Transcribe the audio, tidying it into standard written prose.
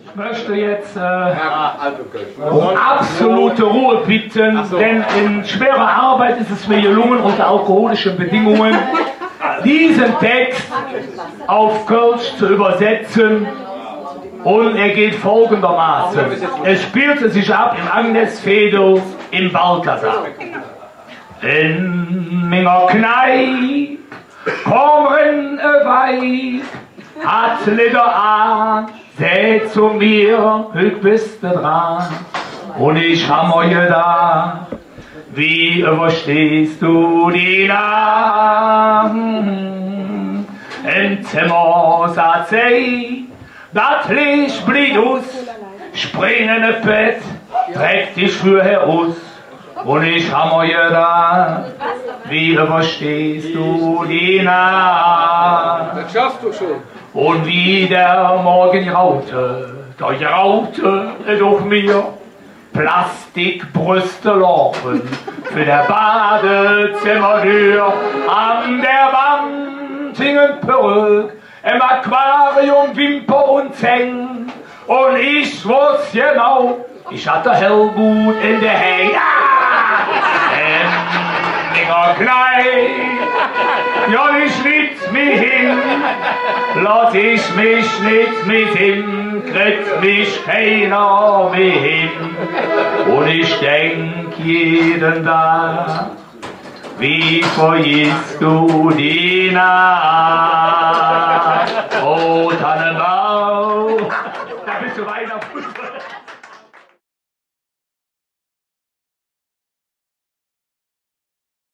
Ich möchte jetzt um absolute Ruhe bitten, denn in schwerer Arbeit ist es mir gelungen, unter alkoholischen Bedingungen diesen Text auf Kölsch zu übersetzen. Und er geht folgendermaßen. Es spielte sich ab im Agnesveedel im Balthasar. In meiner Kneipe kommen Weib, hat Lieder an, seht zu mir, hüg bist du dran. Und ich hab mir gedacht, wie überstehst du die Nacht? Im Zimmer saß sie, das Licht blieb aus, springende Bett, trägt die Schuhe heraus. Und ich hab mir gedacht, wie überstehst du die Nacht? Das schaffst du schon. Und wie der Morgen graute, da graute durch mir Plastikbrüste laufen für der Badezimmertür. An der Wand hingen Perück, im Aquarium Wimper und Zähn. Und ich wusste genau, ich hatte Helmut in der Hand. Klein, ja, ich schnitt mich hin, lass ich mich nicht mit hin, kriegt mich keiner mehr hin. Und ich denk jeden Tag, wie vergisst du die Nacht? Oh, Tannenbaum, da bist du weiter.